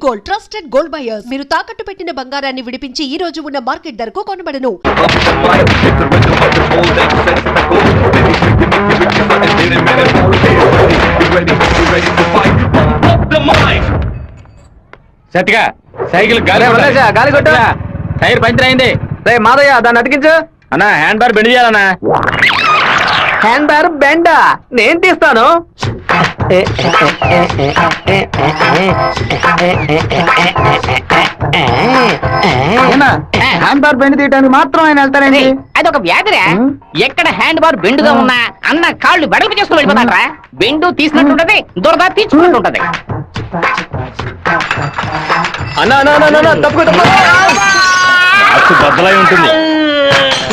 Gold trusted gold buyers. మీరు తాకట్టు పెట్టిన బంగారాన్ని విడిపించి ఈ రోజు ఉన్న మార్కెట్ ధరకు కొనబడను. సత్తిగా సైకిల్ గాలి కొట్టా టైర్ పంచర్ అయింది. రే మాదయ్య దాన్ని అతికించు అన్నా. హ్యాండ్ బార్ బెండ్ చేయాలన్నా. హ్యాండ్ బార్ బెండా నేను తీస్తాను. హ్యాండ్ బార్ బెండ్ తీయడానికి మాత్రం ఆయన వెళ్తారండి. అది ఒక వ్యాధిరా. ఎక్కడ హ్యాండ్ బార్ బెండుగా ఉన్నా అన్న కాళ్ళు వెడల్పు చేసుకుని వెళ్ళిపోతాడరా. బెండు తీసినట్టుంటది, దురద తీర్చుకున్నట్టుంటది. అన్నా తప్పు బద్దలై ఉంటుంది.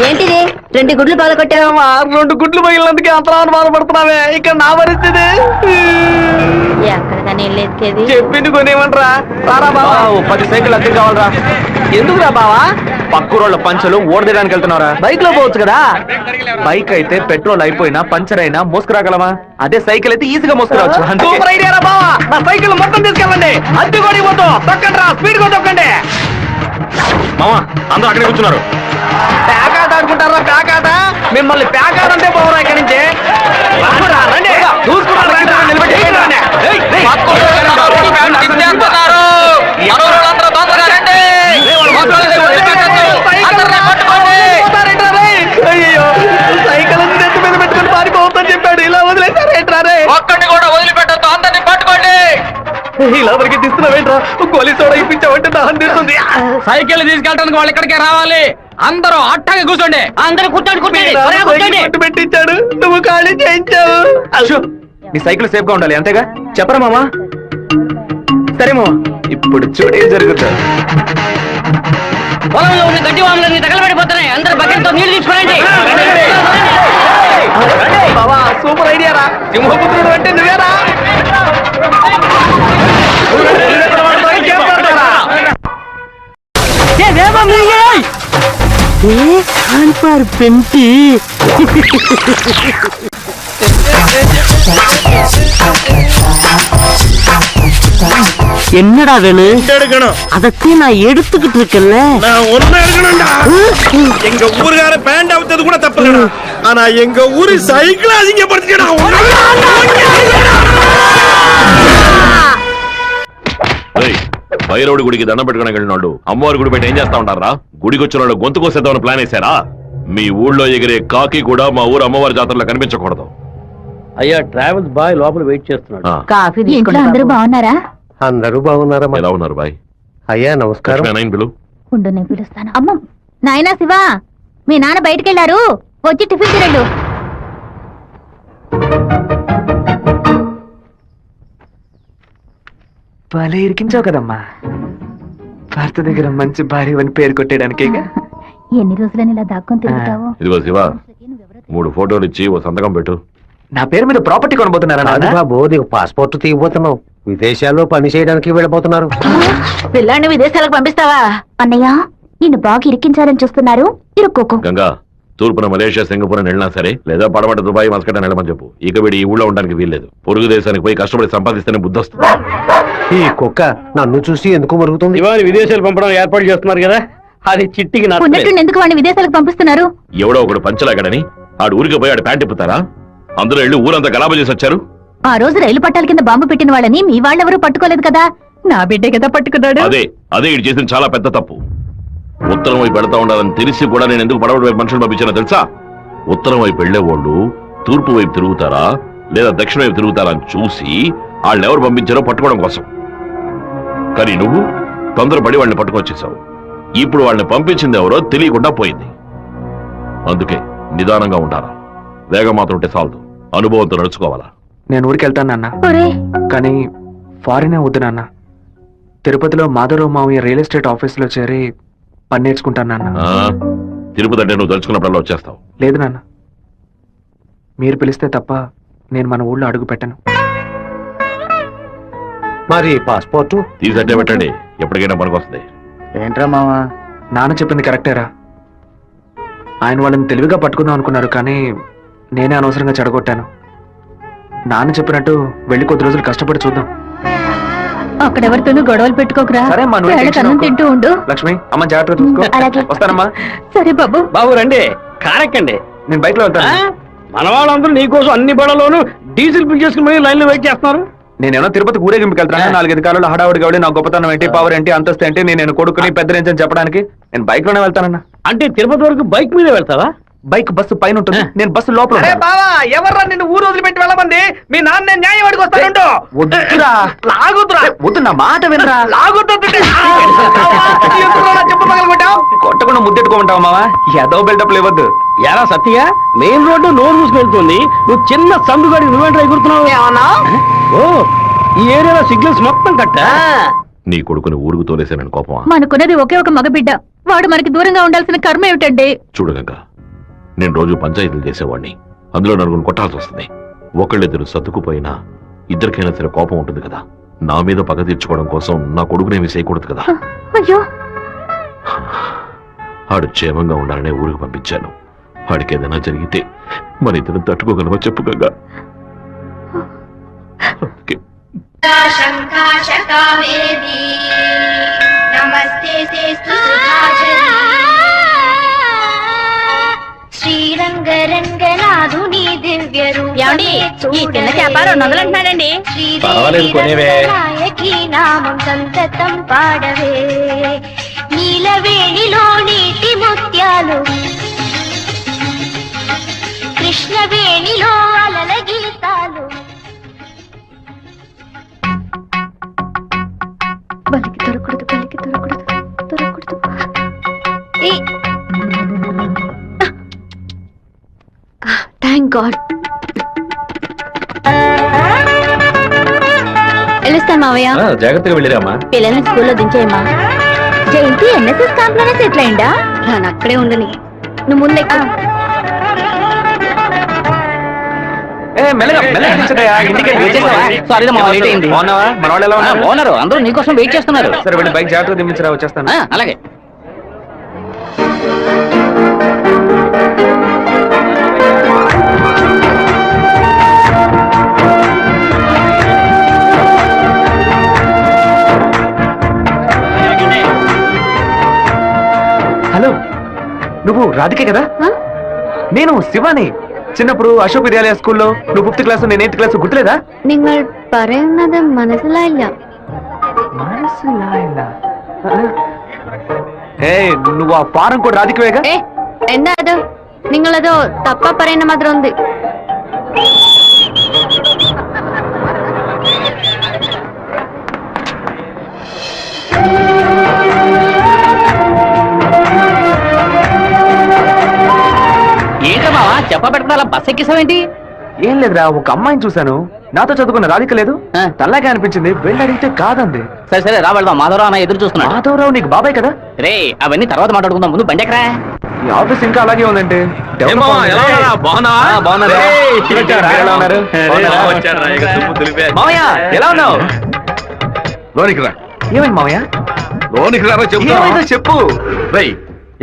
ఏంటిది 2 గుడ్లు బాధ కొట్టావా? 2 గుడ్లు పగిలినందుకే అంతలా బాధపడుతున్నావే. ఇక్కడ నా పరిస్థితి ఎక్కడికని వెళ్ళేది? చెప్పింది కొనేమంటరా. సారా బావా 10 సైకిల్ అద్దె కావాలరా. ఎందుకురా బావా? పక్కూరోళ్ళ పంచలు ఓడదేయడానికి వెళ్తున్నారా? బైక్ లో పోవచ్చు కదా. బైక్ అయితే పెట్రోల్ అయిపోయినా పంచర్ అయినా మోసుకురాగలమా? అదే సైకిల్ అయితే ఈజీగా మోసుకురావచ్చు. సూపర్ ఐడియా రా బావా. నా సైకిల్ మొత్తం తీసుకెళ్ళండి. అద్దె కొడి పోతాం. తొక్కండి రా, స్పీడ్ గా తొక్కండి. మామా అందరూ అక్కడే కూర్చున్నారు. ప్యాకాట అనుకుంటారా? ప్యాకాట మిమ్మల్ని ప్యాకాట అంటే పోవరా ఇక్కడి నుంచి. అయ్యో సైకిల్ నెత్తి మీద పెట్టుకుని పారిపోవద్దని చెప్పాడు. ఇలా వదిలేసారేంట్రారే? ఒక్కడిని కూడా వదిలిపెట్టద్దు, అందరినీ పట్టుకోండి. ఇలా వరకు తీస్తున్నావేంట్రా? గోలీ సోడా ఇప్పించావంటే దాహం తీస్తుంది. సైకిల్ తీసుకెళ్ళడానికి వాళ్ళు ఇక్కడికే రావాలి. అందరూ అట్టగా కూర్చోండి. అందరూ కూర్చోండి. పెట్టించాడు, నువ్వు ఖాళీ చేయించావు. నీ సైకిల్ సేఫ్ గా ఉండాలి అంతేగా. చెప్పరా మామా? సరే మామా, ఇప్పుడు చూడే జరుగుతుంది. పొలంలో ఉన్న గడ్డి వాములన్నీ తగలబడిపోతున్నాయి. అందరూ బకెట్ తో నీళ్లు తీసుకురండి. బావా సూపర్ ఐడియా రా. సింహపుత్రుడు అంటే నువ్వేరా? పెంటి என்னடா வேணும்? அதத்தையும் நான் எடுத்துக்கிட்டு இருக்கேன்ல. நான் ஒண்ணு எடுக்கணும்டா. எங்க ஊருக்கார பேண்ட் அவுத்தது கூட தப்பு இல்லடா. ஆனா எங்க ஊரு சைக்கிள் அசிங்கப்படுத்திடா. భైరవుడి గుడికి దండం పెట్టుకోవడానికి వెళ్ళినోళ్ళు అమ్మవారి గుడి బయట ఏం చేస్తా ఉంటారా? గుడికి వచ్చిన వాళ్ళు గొంతు కోసేద్దామని ప్లాన్ వేశారా? మీ ఊళ్ళో ఎగిరే కాకి కూడా మా ఊరు అమ్మవారి జాతరలో కనిపించకూడదు. అయ్యా ట్రావెల్స్ బాయ్ లోపల వెయిట్ చేస్తున్నాడు. కాఫీ అందరూ బాగున్నారా? అందరూ బాగున్నారా? ఎలా ఉన్నారు బాయ్? అయ్యా నమస్కారం. ఉండు నేను పిలుస్తాను. అమ్మ నాయనా శివ, మీ నాన్న బయటికి వెళ్ళారు, వచ్చి టిఫిన్ తిరండు. భలే ఇరికించావు కదమ్మా. భర్త దగ్గర మంచి భార్య అని పేరు కొట్టేయడానికి. ఎన్ని రోజులని ఇలా దాక్కుని తిరుగుతావు? ఇదిగో శివ, 3 ఫోటోలు ఇచ్చి ఓ సంతకం పెట్టు. నా పేరు మీద ప్రాపర్టీ కొనబోతున్నారా? బాబు నీకు పాస్పోర్ట్ తీయబోతున్నావు. విదేశాల్లో పని చేయడానికి వెళ్ళబోతున్నారు. పిల్లాన్ని విదేశాలకు పంపిస్తావా? అన్నయ్య నిన్ను బాగా ఇరికించాలని చూస్తున్నారు, ఇరుక్కోకు. గంగా తూర్పున మలేషియా సింగపూర్ అని వెళ్ళినా సరే, లేదా పడమట దుబాయ్ మస్కట్ అని వెళ్ళమని చెప్పు. ఇక వీడి ఈ ఊళ్ళో ఉండడానికి వీల్లేదు. పొరుగు దేశానికి పోయి కష్టపడి సంపాదిస్తేనే బుద్ధి వస్తుంది. ఈ కుక్క నన్ను చూసి ఎందుకు మరుగుతుంది? ఇవాళ విదేశాలు పంపడం ఏర్పాటు చేస్తున్నారు కదా, అది చిట్టికి ఎందుకు వాడిని విదేశాలకు పంపిస్తున్నారు? ఎవడో ఒకడు పంచలాగడని ఆడు ఊరికి పోయి ఆడు ప్యాంట్ ఇప్పుతారా? అందరూ వెళ్ళి ఊరంతా గలాబా చేసి వచ్చారు. ఆ రోజు రైలు పట్టాల కింద బాంబు పెట్టిన వాళ్ళని మీ వాళ్ళెవరూ పట్టుకోలేదు కదా. నా బిడ్డే కదా పట్టుకున్నాడు. అదే ఇటు చేసిన చాలా పెద్ద తప్పు. ఉత్తరం వైపు వెళ్తా ఉండాలని తెలిసి కూడా నేను ఎందుకు పడవడి వైపు మనుషులు పంపించానో తెలుసా? ఉత్తరం వైపు వెళ్లేవాళ్ళు తూర్పు వైపు తిరుగుతారా లేదా దక్షిణ వైపు తిరుగుతారా అని చూసి వాళ్ళని ఎవరు పంపించారో పట్టుకోవడం కోసం. కానీ నువ్వు తొందరపడి వాళ్ళని పట్టుకొచ్చేసావు. ఇప్పుడు వాళ్ళని పంపించింది ఎవరో తెలియకుండా పోయింది. అందుకే నిదానంగా ఉండాలా. వేగం మాత్రం ఉంటే చాలదు, అనుభవంతో నడుచుకోవాలా. నేను ఊరికి వెళ్తాను నాన్న, కానీ ఫారినే వద్దు నాన్న. తిరుపతిలో మాధవరావు మావయ్య రియల్ ఎస్టేట్ ఆఫీస్ లో చేరి పని నేర్చుకుంటాను నాన్న. తిరుపతి అంటే నువ్వు తలుచుకున్నప్పుడల్లా వచ్చేస్తావు. లేదు నాన్న, మీరు పిలిస్తే తప్ప నేను మన ఊళ్ళో అడుగు పెట్టను. మరి పాస్పోర్టు తీసట్టే పెట్టండి, ఎప్పటికైనా పనికొస్తుంది. ఏంట్రా మావా? నాన్న చెప్పింది కరెక్టేరా. ఆయన వాళ్ళని తెలివిగా పట్టుకుందాం అనుకున్నారు, కానీ నేనే అనవసరంగా చెడగొట్టాను. నాన్న చెప్పినట్టు వెళ్ళి కొద్ది రోజులు కష్టపడి చూద్దాం. అక్కడెవరితోనూ గొడవలు పెట్టుకోకురా. సరే అమ్మా, నువ్వు వేళకి అన్నం తింటూ ఉండు. లక్ష్మి అమ్మ జాగ్రత్తగా చూసుకో. అలాగే. వస్తానమ్మా. సరే బాబు. బాబు రండి, కారెక్కండి. నేను బైక్ లో వెళ్తాను. మన వాళ్ళందరూ నీకోసం అన్ని బడలోనూ డీజిల్ ఫిల్ చేసుకుని లైన్ లో వెయిట్ చేస్తున్నారు. నేనేమో తిరుపతి ఊరేగింపుకి వెళ్తాను. 4-5 కాలంలో హడావుడి కాబట్టి నా గొప్పతనం ఏంటి, పవర్ ఏంటి, అంతస్తు ఏంటి, నేను కొడుకుని పెద్ద రేంజ్ అని చెప్పడానికి నేను బైక్ లోనే వెళ్తానన్నా. అంటే తిరుపతి వరకు బైక్ మీద వెళ్తావా? బైక్ బస్సు పైన ఉంటుంది, నేను బస్సు లోపల ఉంటాను. బావా ఎవర్రా నిన్ను ఊరు వదిలిపెట్టి వెళ్ళమంది? మీ నాన్న నేను న్యాయం అడిగి వస్తానుండు. వద్దురా, లాగుతురా. వద్దు, నా మాట వినరా. చెప్పు పగలగొట్టావు. కొట్టకుండా ముద్దెట్టుకోమంటావా మావా? ఏదో బిల్డప్ ఇవ్వద్దు. ఎలా సత్య, మెయిన్ రోడ్డు నోరు మూసుకెళ్తుంది, నువ్వు చిన్న సందుగాడి నువ్వేంట్రా ఎగురుతున్నావు? ఓ, ఈ ఏరియాలో సిగ్నల్స్ మొత్తం కట్టా. నీ కొడుకుని ఊరుకు తోలేసానని కోపమా? మనకున్నది ఒకే ఒక మగబిడ్డ, వాడు మనకి దూరంగా ఉండాల్సిన కర్మ ఏమిటండి? చూడు గంగ, నేను రోజు పంచాయతీలు చేసేవాడిని. అందులో నలుగురు కొట్టాల్సి వస్తుంది. ఒకళ్ళిద్దరు సర్దుకుపోయినా ఇద్దరికైనా సరే కోపం ఉంటుంది కదా. నా మీద పగ తీర్చుకోవడం కోసం నా కొడుకునేమి చేయకూడదు కదా. అయ్యో, ఆడు క్షేమంగా ఉండాలనే ఊరికి పంపించాను. వాడికి ఏదైనా జరిగితే మన ఇద్దరు తట్టుకోగలవా చెప్పు గంగా? శ్రీరంగరంగనాథుని దివ్య అంటున్నాడండి. నాయకి నామం సంతతం పాడవే, నీలవేణిలో నీటి ముత్యాలు, కృష్ణవేణిలో అలల గీతాలు. బలికి దొరకూడదు, బలికి దొరకూడదు, దొరకూడదు. Thank God. వెళ్ళొస్తాను మావయ్య. జాగ్రత్తగా వెళ్ళిరామా. పిల్లల్ని స్కూల్లో దించేయమ్మా. జయంతి ఎన్ఎస్ఎస్ క్యాంప్ లోనే సెటిల్ అయిందా? నేను అక్కడే ఉండని, నువ్వు ముందే. మన వాళ్ళు ఎలా ఉన్నారు? ఓనరు అందరూ నీకోసం వెయిట్ చేస్తున్నారు. సరే వెళ్ళి బైక్ జాగ్రత్తగా దింపించరా, వచ్చేస్తాను. అలాగే. హలో, నువ్వు రాధికే కదా? నేను శివాని. చిన్నప్పుడు అశోక్ విద్యాలయ స్కూల్లో నువ్వు 5th క్లాస్, నేను 8th క్లాస్, గుర్తులేదా? നിങ്ങൾ പറയുന്നത് മനസ്സിലായില്ല. నువ్వు ఆ ఫారం కూడా రాధికవేగా? എന്താ അത്? നിങ്ങളത് തപ്പ പറയുന്ന മാത്രം ഉണ്ട്. ఏంటమ్మా చెప్పబెట్టడా బస్ ఎక్కిసావేంటి? ఏం లేదురా, ఒక అమ్మాయిని చూశాను, నాతో చదువుకున్న రాధిక లేదు, తల్లాగా అనిపించింది, వెళ్ళి అడిగితే కాదంది. సరే సరే రా వెళ్దాం. మాధవరావు అన్న ఎదురు చూస్తున్నాడు. మాధవరావు నీకు బాబాయ్ కదా? రే అవన్నీ తర్వాత మాట్లాడుకుందాం, ముందు బండి ఎక్కరా. ఈ ఆఫీస్ ఇంకా అలాగే ఉందంటే. మామయ్య ఎలా ఉన్నావు? లోనికి రా. ఏమైంది మామయ్య? లోనికి రా ఏమైందో చెప్పు. రేయ్,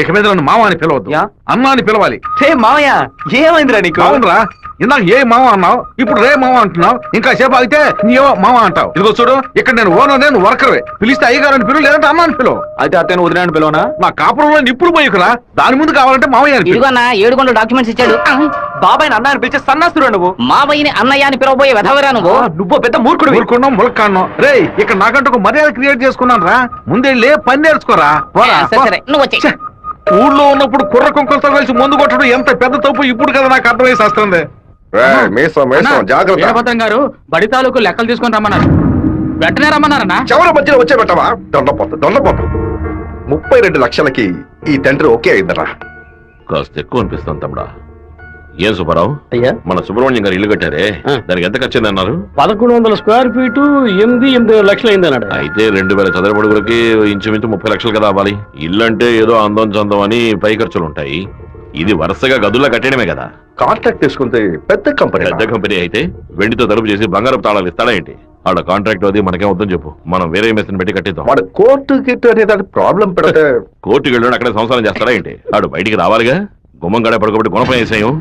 ఇక మీద నన్ను మామ అని పిలవద్దు, అన్నా అని పిలవాలి. హే మామయ్య, ఏమైందిరా నీకు? అవునరా, ఇందాక ఏ మామ అన్నావు, ఇప్పుడు రే మామ అంటున్నావు, ఇంకా సేపు అయితే నీయో మామ అంటావు. ఇదిగో చూడు, ఇక్కడ నేను ఓనర్, నేను వర్కర్వే. పిలిస్తే అయ్యగారని పిలువు, లేదంటే అన్నా అని పిలువు. అయితే అత్తయ్య వదిలేని పిలవనా? నా కాపురంలో నిప్పులు పోయికురా, దాని ముందు కావాలంటే మామయ్య అని పిలువు. ఇదిగో అన్న 7 గంటల డాక్యుమెంట్స్ ఇచ్చాడు. బాబాయ్ అన్న అని పిలిచే సన్నాసురా నువ్వు. మావయ్యని అన్నయ్య అని పిలవబోయే వెధవరా నువ్వు. నువ్వు పెద్ద మూర్ఖుడు. ఊరుకున్నాం, ములక్కాన్నాం. రే, ఇక్కడ నాకంటూ ఒక మర్యాద క్రియేట్ చేసుకున్నాను రా. ముందెళ్ళి పని నేర్చుకోరా. సరే నువ్వు వచ్చే. ఊళ్ళో ఉన్నప్పుడు కుర్ర కుంకులతో కలిసి ముందు కొట్టడం ఎంత పెద్ద తప్పు ఇప్పుడు కదా నాకు అర్థమైసి వస్తుంది. జాగ్రత్త గారు, బడి తాలూకు లెక్కలు తీసుకొని రమ్మన్నారు. వెంటనే రమ్మన్నారన్నా. చివరి మధ్యలో వచ్చే పెట్టవా? దొండపోతు 32 లక్షలకి ఈ తండ్రి ఓకే అయిందరా. కాస్త ఎక్కువ అనిపిస్తాను తమ్ముడా. ఏం సుబ్బారావు, అయ్యా, మన సుబ్రహ్మణ్యం గారు ఇల్లు కట్టారే, దానికి ఎంత ఖర్చు అన్నారు? 1100 స్క్వేర్ ఫీటు 8 లక్షలు అయింది అన్నాడు. అయితే 2000 చదరపు అడుగులకి ఇంచుమించు 30 లక్షలు కదా అవ్వాలి. ఇల్లు అంటే ఏదో అందం చందం అని పై ఖర్చులు ఉంటాయి. ఇది వరుసగా గదుల్లో కట్టడమే కదా. కాంట్రాక్ట్ తీసుకుంటే పెద్ద కంపెనీ అయితే వెండితో తలుపు చేసి బంగారపు తాళాలు ఇస్తాడా ఏంటి? ఆడ కాంట్రాక్ట్ అది మనకేం వద్దని చెప్పు, మనం వేరే మెషిన్ పెట్టి కట్టిద్దాం. వాడు కోర్టు గిట్టు అనేది ప్రాబ్లం పెడితే కోర్టుకి వెళ్ళాడు, అక్కడే సంసారం చేస్తాడా ఏంటి? ఆడు బయటికి రావాలిగా. గుమ్మం గడే పడుకోబెట్టి గుణపం వేసేయం.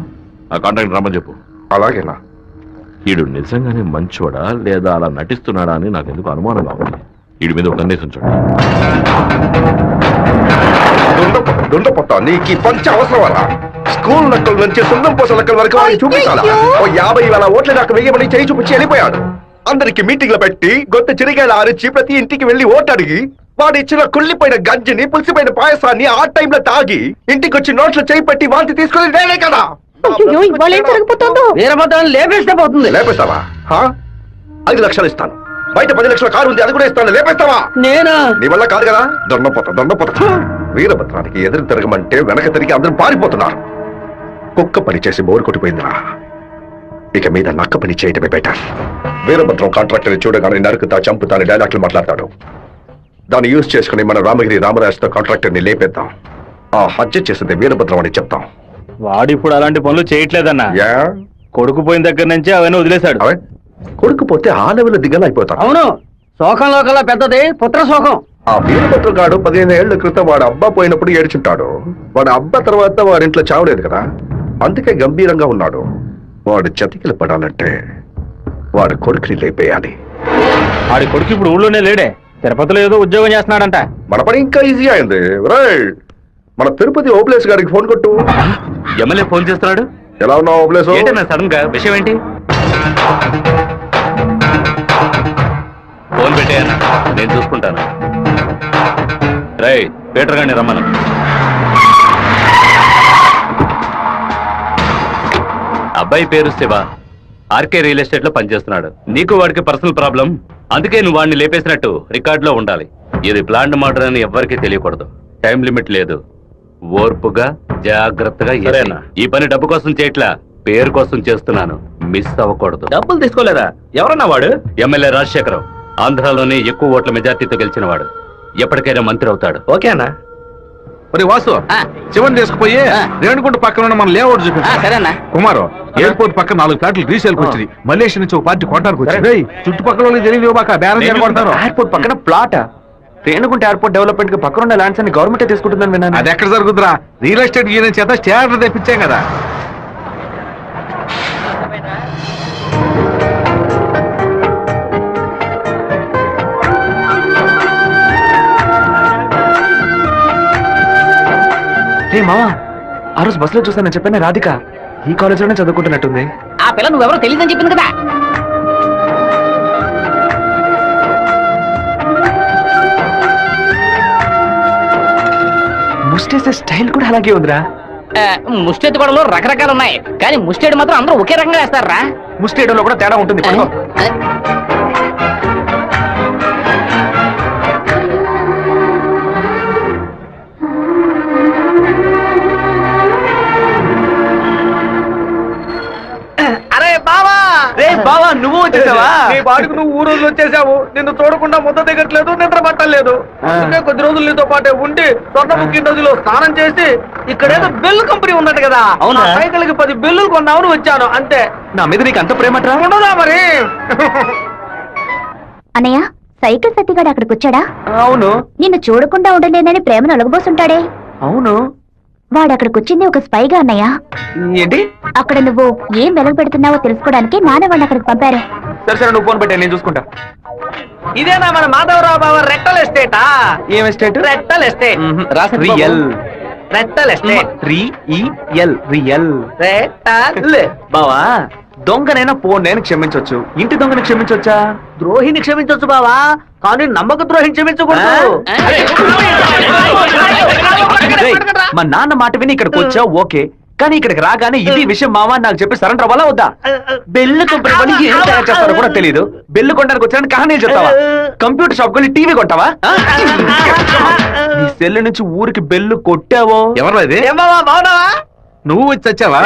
ఆ కాంట్రాక్ట్ రమ్మని చెప్పు. అలాగేనా? వీడు నిజంగానే మంచోడా లేదా అలా నటిస్తున్నాడా అని నాకు ఎందుకు అనుమానంగా ఉంది. వీడి మీద ఒక కన్నేసి ఉంచండి. దొండపొట్ట నీకు ఈ పంచ అవసరం వల్ల స్కూల్ నక్కల నుంచి సున్నం పూస నక్కల వరకు వాడిని చూపించాలా? ఓ 50,000 ఓట్లు నాకు వెయ్యమని చేయి చూపించి వెళ్ళిపోయాడు. అందరికి మీటింగ్లు పెట్టి గొంతు చిరిగేలా అరిచి ప్రతి ఇంటికి వెళ్లి ఓటు అడిగి వాడు ఇచ్చిన కుళ్ళిపోయిన గంజిని పులిసిపోయిన పాయసాన్ని ఆ టైంలో తాగి ఇంటికి వచ్చి నోట్లు చేయి పెట్టి వాంతి తీసుకుని నేనే కదా. అయ్యో ఇవాళ ఏం జరుగుతుందో. వీరభద్రాన్ని లేపేస్తే పోతుంది. లేపేస్తావా? 5 లక్షలు ఇస్తాను. బయట 10 లక్షల కారు ఉంది, అది కూడా ఇస్తాను. లేపేస్తావా? నేనా? నీ వల్ల కాదు కదా. దొండపోత వీరభద్రానికి ఎదురు తిరగమంటే వెనక తిరిగి అందరూ పారిపోతున్నారు. కుక్క పని చేసి బోరు కొట్టిపోయిందిరా. ఇక మీద నక్క పని చేయటమే బెటర్. వీరభద్రం కాంట్రాక్టర్ చూడగానే నరుకుతా చంపుతాని డైలాగ్లు మాట్లాడతాడు. దాన్ని యూజ్ చేసుకుని మన రామగిరి రామరాజుతో కాంట్రాక్టర్ ని లేపేద్దాం. ఆ హత్య చేసింది వీరభద్రం అని చెప్తాం. వాడిప్పుడు అలాంటి పనులు చేయట్లేదన్నా. యా కొడుకు పోయిన దగ్గర నుంచి అవన్నీ వదిలేశాడు. అవే కొడుకుపోతే ఆ లెవెల్ దిగలైపోతాం. అవును, శోకంలో కల్లా పెద్దది పుత్ర శోకం. ఆ వీరభద్రం గాడు 15 ఏళ్ల క్రితం వాడు అబ్బా పోయినప్పుడు ఏడ్చుంటాడు. వాడు అబ్బా తర్వాత వాడింట్లో చావలేదు కదా, అందుకే గంభీరంగా ఉన్నాడు. వాడు చతికిల పడాలంటే వాడు కొడుకుని లేపేయాలి. వాడి కొడుకు ఇప్పుడు ఊళ్ళోనే లేడే, తిరుపతిలో ఏదో ఉద్యోగం చేస్తున్నాడంట. మన పని ఇంకా ఈజీ అయింది. రైట్, మన తిరుపతి ఓబ్లేస్ గారికి ఫోన్ కొట్టు. ఎమ్మెల్యే ఫోన్ చేస్తున్నాడు. ఎలా ఉన్నావు ఓబ్లేస్? సడన్ గా విషయం ఏంటి? ఫోన్ పెట్టేయన్నా, నేను చూసుకుంటాను. రై పీటర్ గారిని రమ్మను. అబ్బాయి పేరు శివ, ఆర్కే రియల్ ఎస్టేట్ లో పనిచేస్తున్నాడు. నీకు వాడికి పర్సనల్ ప్రాబ్లం, అందుకే నువ్వు వాడిని లేపేసినట్టు రికార్డులో ఉండాలి. ఇది ప్లాంట్ మర్డర్ అని ఎవ్వరికీ తెలియకూడదు. టైం లిమిట్ లేదు. ఓర్పుగా జాగ్రత్తగా. ఈ పని డబ్బు కోసం చేయట్లా, పేరు కోసం చేస్తున్నాను. మిస్ అవ్వకూడదు. డబ్బులు తీసుకోలేదా? ఎవరన్నా వాడు? ఎమ్మెల్యే రాజశేఖరం, ఆంధ్రాలోనే ఎక్కువ ఓట్ల మెజార్టీతో గెలిచిన వాడు. ఎప్పటికైనా మంత్రి అవుతాడు. ఓకే అన్నా. మరి వాసు, శివన్ తీసుకుపోయి రేణుగుంట పక్కన ఉన్న మన లేఅవుట్ చూపించు. సరేనా? కుమారు, ఎయిర్పోర్ట్ పక్కన 4 ఫ్లాట్లు రీసేల్కి వచ్చింది. మలేషియా నుంచి ఒక పార్టీ కొట్టడానికి వచ్చింది. చుట్టుపక్కల వాళ్ళకి తెలియదు బాక బేరం చేయబడతారు. ఎయిర్పోర్ట్ పక్కన ప్లాట్. రేణుగుంట ఎయిర్పోర్ట్ డెవలప్మెంట్ కి పక్కన ఉన్న ల్యాండ్స్ అన్ని గవర్నమెంట్ తీసుకుంటుందని విన్నాను. అది ఎక్కడ జరుగుతురా? రియల్ ఎస్టేట్ యూనియన్ చేత స్టాండర్డ్ తెప్పించాం కదా. రే మావా, ఆ రోజు బస్సులో చూసానని చెప్పాను రాధిక ఈ కాలేజ్ లోనే చదువుకుంటున్నట్టుంది. ఆ పిల్ల నువ్వెవరో తెలియదని చెప్పింది కదా. ముస్టేసే స్టైల్ కూడా అలాగే ఉందిరా. ముష్టెత్తి గొడవలో రకరకాలు ఉన్నాయి, కానీ ముష్టేడు మాత్రం అందరూ ఒకే రకంగా వేస్తారా? ముస్టేయడంలో కూడా తేడా ఉంటుంది. అరే బావా, రే బావా, నువ్వు వచ్చేసావా? నీ బాడుకు నువ్వు ఊరు వచ్చేసావు. నిన్ను చూడకుండా ముద్ద దిగట్లేదు, నిద్ర పట్టలేదు. అందుకే కొద్ది రోజులు నీతో పాటే ఉండి స్వర్ణముఖి నదిలో స్నానం చేసి ఇక్కడేదో బెల్లు కంపెనీ ఉన్నట్టు కదా, అవునా, సైకిల్కి 10 బెల్లులు కొన్నామని వచ్చాను అంతే. నా మీద నీకు అంత ప్రేమట్రా? ఉండదా మరి? అన్నయ్య, సైకిల్ సత్తిగాడు అక్కడికి వచ్చాడా? అవును. నిన్ను చూడకుండా ఉండలేనని ప్రేమను అలగబోసుంటాడే. అవును. వాడు అక్కడికి వచ్చింది ఒక స్పైగా అన్నయ్య. ఏంటి? అక్కడ నువ్వు ఏం వెలగ పెడుతున్నావో తెలుసుకోవడానికి నాన్న వాడిని అక్కడికి పంపారు. సరే సరే, నువ్వు ఫోన్ పెట్టా, నేను చూసుకుంటా. ఇదేనా మన మాధవరావు బావ రెట్టల్ ఎస్టేటా? ఏం ఎస్టేట్? రెట్టల్ ఎస్టేట్. రియల్. రెట్టల్ ఎస్టేట్. రియల్. రెట్టల్. బావా, దొంగనైనా నేను క్షమించొచ్చు, ఇంటి దొంగని క్షమించొచ్చా? ద్రోహిని క్షమించొచ్చు బావా, కానీ నమ్మక ద్రోహిని క్షమించకూడదు. రేయ్, మా నాన్న మాట విని ఇక్కడికి వచ్చా ఓకే, కానీ ఇక్కడికి రాగానే ఇది విషయం మావా నాకు చెప్పి సరెండర్ అవ్వాలా వద్దా? బెల్లు కంపెనీ పని ఏం తయారు చేస్తారో కూడా తెలియదు. బెల్లు కొనడానికి వచ్చానని కహానీలు చెప్తావా? కంప్యూటర్ షాప్ కొని టీవీ కొంటావా? నీ సెల్ నుంచి ఊరికి బెల్లు కొట్టావో? ఎవరు అది? బాగున్నావా? నువ్వు వచ్చి వచ్చావా?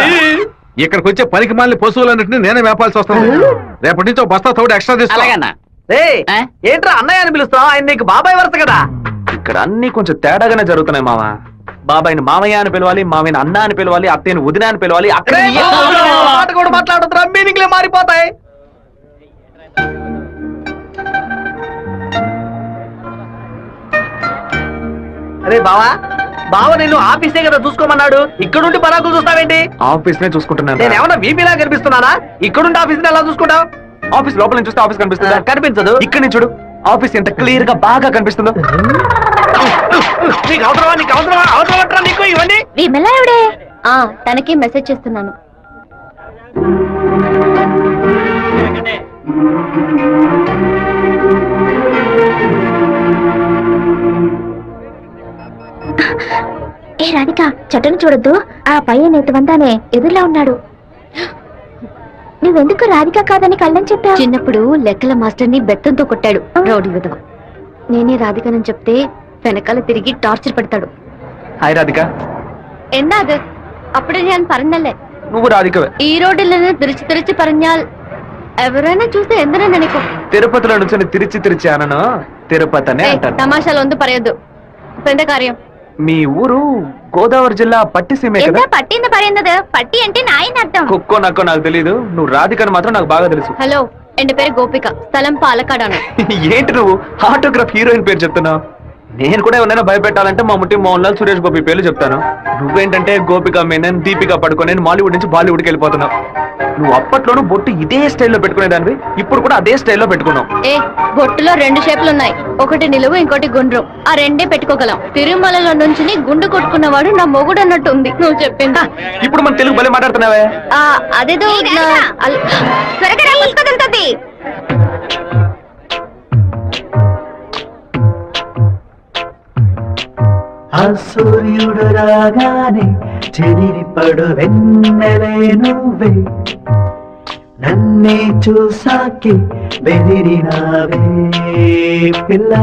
ఇక్కడికి వచ్చే పనికి మాలిన పశువులన్నింటినీ నేనే మేపాల్సి వస్తుంది. రేపటి నుంచి బస్తా తోడు ఎక్స్ట్రా తీసుకో. ఏంట్రా అన్నయ్య అని పిలుస్తావు? ఆయన నీకు బాబాయ్ వరుస కదా. ఇక్కడ అన్ని కొంచెం తేడాగానే జరుగుతున్నాయి మావా. బాబాయిని మామయ్య అని పిలవాలి, మామయ్యని అన్న అని పిలవాలి, అత్తయ్యని వదిన అని పిలవాలి. అక్కడ మాట కూడా మాట్లాడుతున్నా, మీనింగ్లే మారిపోతాయి. అరే బావా, బావ నేను ఆఫీసే కదా చూసుకోమన్నాడు, ఇక్కడుండి పరాకులు చూస్తావేంటి? ఆఫీస్ నే చూసుకుంటున్నాను. నేను ఏమన్నా వీపీలా కనిపిస్తున్నానా? ఇక్కడుండి ఆఫీస్ ఎలా చూసుకుంటావు? ఆఫీస్ లోపల నుంచి చూస్తే ఆఫీస్ కనిపిస్తుందా? కనిపించదు. ఇక్కడ నుంచి చూడు, ఆఫీస్ ఎంత క్లియర్ గా బాగా కనిపిస్తుందో. నీకు అవసరమా? నీకు అవసరమా? అవసరం నీకు ఇవన్నీ? విమల ఎవడే? తనకి మెసేజ్ చేస్తున్నాను. ఏ రాధిక, చెట్టును చూడొద్దు. ఆ పయ్య నేతవంతానే ఎదురులా ఉన్నాడు. నువ్వెందుకు రాధిక కాదని కళ్ళని చెప్పావు? చిన్నప్పుడు లెక్కల మాస్టర్ని బెత్తంతో కొట్టాడు రౌడీ విధవ. నేనే రాధికనని చెప్తే వెనకాల తిరిగి టార్చర్ పెడతాడు. హాయ్ రాధిక. എന്താ അത്? అప్పుడే నేను പറഞ്ഞല്ലേ నువ్వు రాధికవే. ఈ రోడ్డులో తిరిచి తిరిచి പറഞ്ഞാൽ ఎవరైనా చూస్తే ఎందరైనా నీకు తిరుపతిలో నుంచి తిరిచి అనను, తిరుపతి అనే అంటాను. తమాషాలు వందు పరయొద్దు. ఎంత కార్యం? మీ ఊరు గోదావరి జిల్లా పట్టిసీమే కదా? എന്താ പട്ടിന്ന് പറയുന്നത്? പട്ടി అంటే నాయన అర్థం. కుక్కో నక్కో నాకు తెలీదు, నువ్వు రాధికని మాత్రం నాకు బాగా తెలుసు. హలో, ఎന്റെ పేరు గోపిక, స్థలం పాలకాడాను. ఏంటి నువ్వు ఆటోగ్రాఫ్ హీరోయిన్ పేరు చెప్తున్నావు? నేను కూడా ఎవరైనా భయపెట్టాలంటే మా ముట్టి మోహన్ లాల్, సురేష్ గోపి పేర్లు చెప్తాను. నువ్వేంటంటే గోపిక మేనన్, దీపిక పడుకొని మాలీవుడ్ నుంచి బాలీవుడ్కి వెళ్ళిపోతున్నావు. నువ్వు అప్పట్లోనూ బొట్టు ఇదే స్టైల్లో పెట్టుకునేదానివి, ఇప్పుడు కూడా అదే స్టైల్లో పెట్టుకున్నావు. ఏ బొట్టులో 2 షేపులు ఉన్నాయి, ఒకటి నిలువు ఇంకోటి గుండ్రం. ఆ రెండే పెట్టుకోగలం. తిరుమలలో నుంచి గుండు కొట్టుకున్నవాడు నా మొగుడు అన్నట్టు ఉంది నువ్వు చెప్పిందా. ఇప్పుడు మన తెలుగు భలే మాట్లాడుతున్నావే. అదేదో త్వరగా పుస్తకంతది. ఆ సూర్యుడు రాగానే చెదిరిపడు వెన్నెలే నువ్వే, నన్నే చూసాకే బెదిరినావే పిల్ల.